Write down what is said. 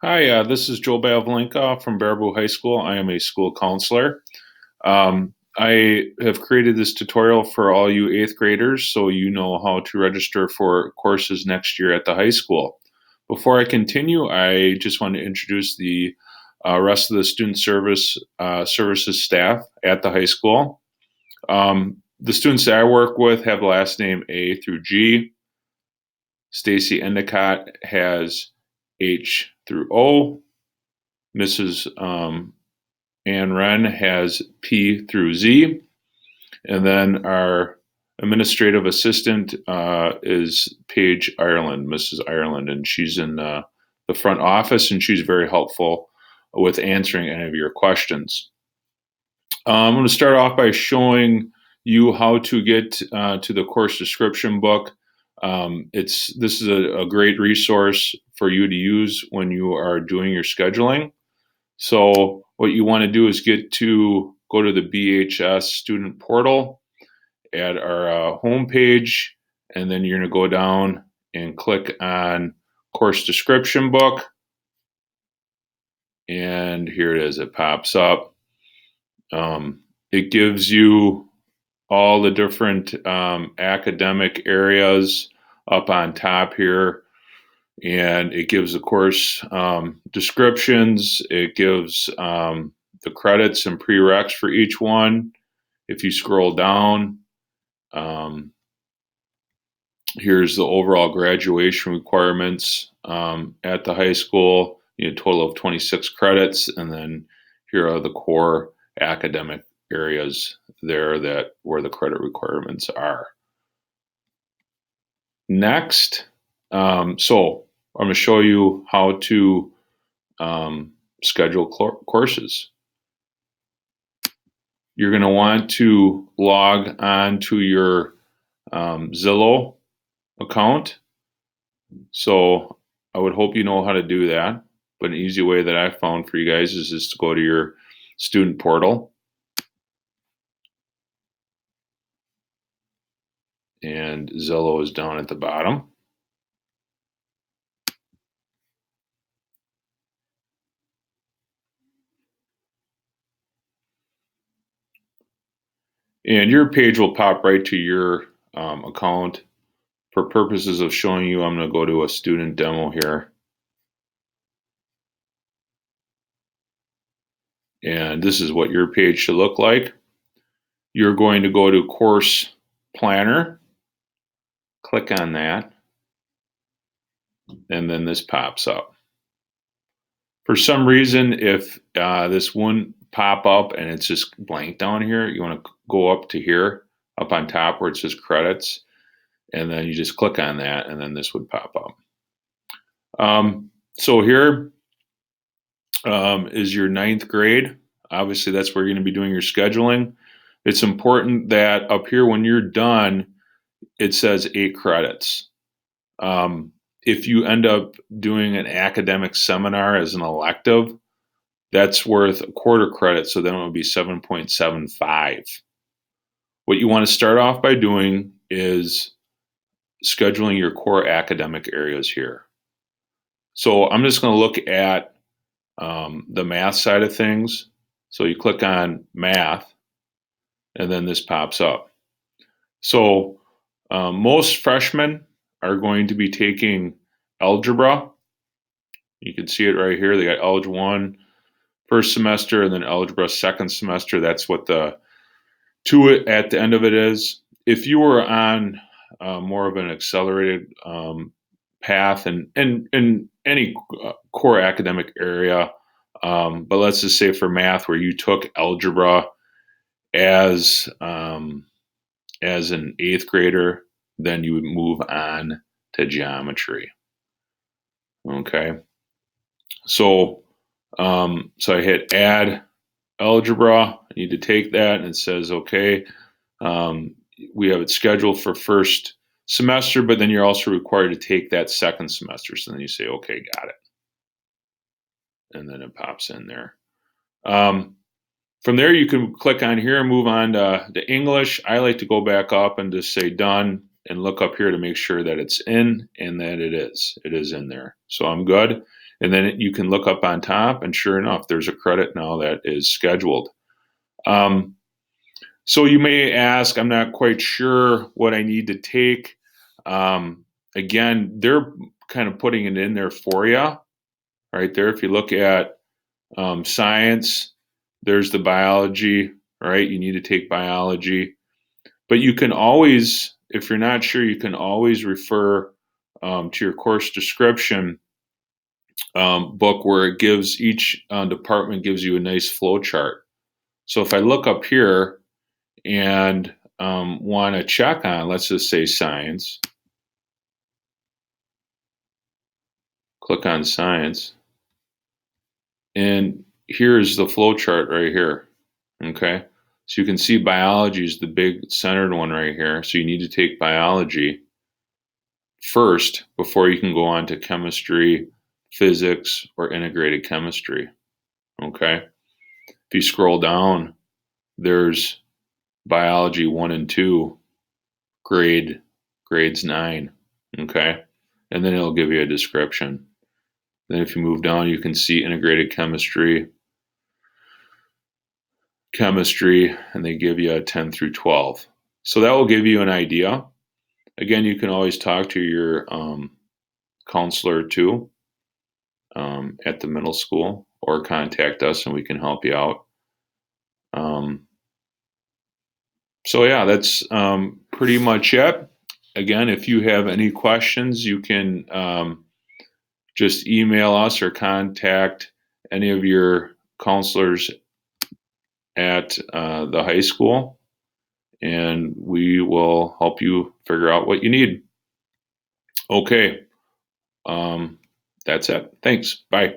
Hi, this is Joel Bavlenka from Baraboo High School. I am a school counselor. I have created this tutorial for all you eighth graders so you know how to register for courses next year at the high school. Before I continue, I just want to introduce the rest of the student services staff at the high school. The students that I work with have the last name A through G. Stacy Endicott has H through O. Mrs. Ann Wren has P through Z. And then our administrative assistant is Paige Ireland, Mrs. Ireland, and she's in the front office and she's very helpful with answering any of your questions. I'm going to start off by showing you how to get to the course description book. This is a great resource for you to use when you are doing your scheduling. So what you want to do is go to the BHS student portal at our homepage, and then you're going to go down and click on course description book. And here it is, it pops up. It gives you all the different academic areas up on top here. And it gives the course descriptions. It gives the credits and prereqs for each one. If you scroll down, here's the overall graduation requirements at the high school. You need a total of 26 credits, and then here are the core academic areas there where the credit requirements are. Next, so I'm going to show you how to schedule courses. You're going to want to log on to your Zillow account. So I would hope you know how to do that. But an easy way that I found for you guys is just to go to your student portal. And Zillow is down at the bottom. And your page will pop right to your account. For purposes of showing you, I'm going to go to a student demo here. And this is what your page should look like. You're going to go to Course Planner, click on that, and then this pops up. For some reason, if this wouldn't pop up and it's just blank down here, you want to go up to here, up on top where it says credits, and then you just click on that, and then this would pop up. So here is your ninth grade. Obviously, that's where you're going to be doing your scheduling. It's important that up here, when you're done, it says 8 credits. If you end up doing an academic seminar as an elective, that's worth a quarter credit, so then it would be 7.75. What you want to start off by doing is scheduling your core academic areas here. So I'm just going to look at the math side of things. So you click on math, and then this pops up. So most freshmen are going to be taking algebra. You can see it right here. They got Algebra 1 first semester and then Algebra second semester. That's what the 2 at the end of it is. If you were on more of an accelerated path and in any core academic area, but let's just say for math where you took algebra as an 8th grader, then you would move on to geometry. Okay. So I hit add algebra. I need to take that, and it says, okay, we have it scheduled for first semester, but then you're also required to take that second semester. So then you say, okay, got it. And then it pops in there. From there, you can click on here and move on to English. I like to go back up and just say done and look up here to make sure that it's in and that it is. It is in there. So I'm good. And then you can look up on top, and sure enough, there's a credit now that is scheduled. So you may ask, I'm not quite sure what I need to take. Again, they're kind of putting it in there for you right there. If you look at science, there's the biology, right? You need to take biology. But you can always, if you're not sure, you can always refer to your course description book where it gives each department gives you a nice flow chart. So if I look up here and want to check on, let's just say science, click on science, and here's the flow chart right here. Okay, so you can see biology is the big centered one right here. So you need to take biology first before you can go on to chemistry, physics, or integrated chemistry. Okay, if you scroll down, there's biology 1 and 2, grades 9. Okay, and then it'll give you a description. Then if you move down, you can see integrated chemistry, and they give you a 10 through 12. So that will give you an idea. Again, you can always talk to your counselor too at the middle school, or contact us and we can help you out. So yeah, that's pretty much it. Again, if you have any questions, you can just email us or contact any of your counselors at the high school, and we will help you figure out what you need. Okay, that's it. Thanks. Bye.